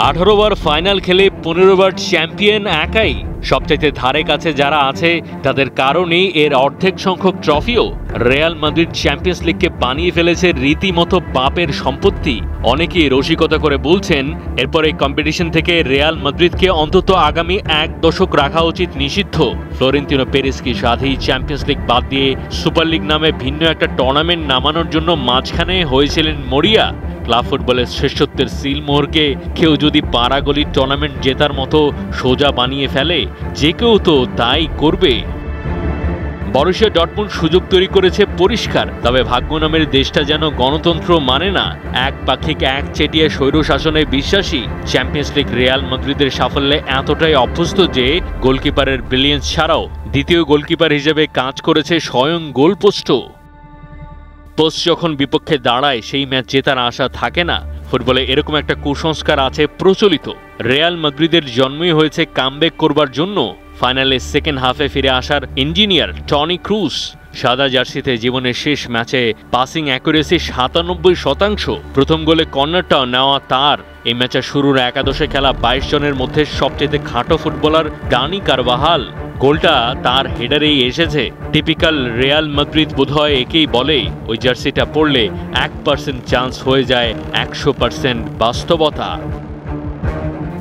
18 বার final খেলে 15 বার champion একাই। সবচাইতে ধারে কাছে যারা আছে তাদের কারণেই এর অর্ধেক সংখ্যক ট্রফিও রিয়াল মাদ্রিদ চ্যাম্পিয়ন্স লিগকে বানিয়ে ফেলেছে রীতিমতো বাপের সম্পত্তি। অনেকেই রসিকতা করে বলছেন এরপর এই কম্পিটিশন থেকে রিয়াল মাদ্রিদকে অন্তত আগামী 1 দশক রাখা উচিত নিষিদ্ধ। ফ্লোরেন্তিনো পেরেজ কি সাধেই চ্যাম্পিয়ন্স লিগ বাদ দিয়ে সুপার লিগ নামে ভিন্ন একটা টুর্নামেন্ট নামানোর জন্য মাঝখানে হয়েছিলেন মরিয়া? ক্লাব ফুটবলের শ্রেষ্ঠত্বের সিলমোহরকে কেউ যদি পাড়াগলির টুর্নামেন্ট জেতার মতো সোজা বানিয়ে ফেলে, যে কেউ তো তাই করবে। বরুসিয়া ডর্টমুন্ড সুযোগ তৈরি করেছে পরিষ্কার, তবে ভাগ্য নামের দেশটা যেন গণতন্ত্র মানে না, একপাক্ষিক একচেটিয়া স্বৈরশাসনে বিশ্বাসী। চ্যাম্পিয়ন্স লিগ রিয়াল মাদ্রিদের সাফল্যে এতটাই অভ্যস্ত যে গোলকিপারের ব্রিলিয়েন্স ছাড়াও দ্বিতীয় গোলকিপার হিসেবে কাজ করেছে স্বয়ং গোলপোস্টও। পোস্ট যখন বিপক্ষে দাঁড়ায় সেই ম্যাচ জেতার আশা থাকে না। ফুটবলে এরকম একটা কুসংস্কার আছে প্রচলিত। রিয়াল মাদ্রিদের জন্মই হয়েছে কামব্যাক করবার জন্য। ফাইনালে সেকেন্ড হাফে ফিরে আসার ইঞ্জিনিয়ার টনি ক্রুস। সাদা জার্সিতে জীবনের শেষ ম্যাচে পাসিং অ্যাকুরেসি 97%। প্রথম গোলে কর্নারটাও নেওয়া তার। এই ম্যাচের শুরুর একাদশে খেলা 22 জনের মধ্যে সবচেয়ে খাটো ফুটবলার ডানি কারবাহাল। গোলটা তার হেডারেই এসেছে। টিপিক্যাল রিয়াল মাদ্রিদ বোধহয় একেই বলে, ওই জার্সিটা পড়লে 1% চান্স হয়ে যায় 100% বাস্তবতা।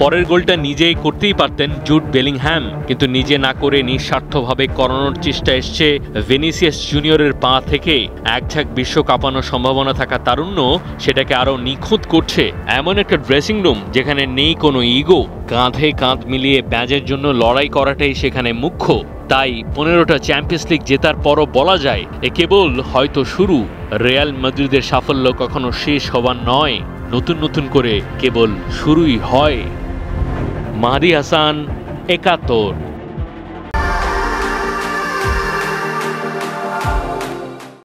পরের গোলটা নিজেই করতেই পারতেন জুড বেলিংহ্যাম, কিন্তু নিজে না করে নিঃস্বার্থভাবে করানোর চেষ্টা এসছে ভিনিসিয়াস জুনিয়রের পা থেকে। একঝাঁক বিশ্ব কাঁপানোর সম্ভাবনা থাকা তারুণ্য সেটাকে আরও নিখুঁত করছে। এমন একটা ড্রেসিং রুম যেখানে নেই কোনো ইগো, কাঁধে কাঁধ মিলিয়ে ব্যাজের জন্য লড়াই করাটাই সেখানে মুখ্য। তাই 15টা চ্যাম্পিয়ন্স লিগ জেতার পরও বলা যায় এ কেবল হয়তো শুরু। রিয়াল মাদ্রিদের সাফল্য কখনো শেষ হবার নয়, নতুন নতুন করে কেবল শুরুই হয়। মাহদি হাসান, 71।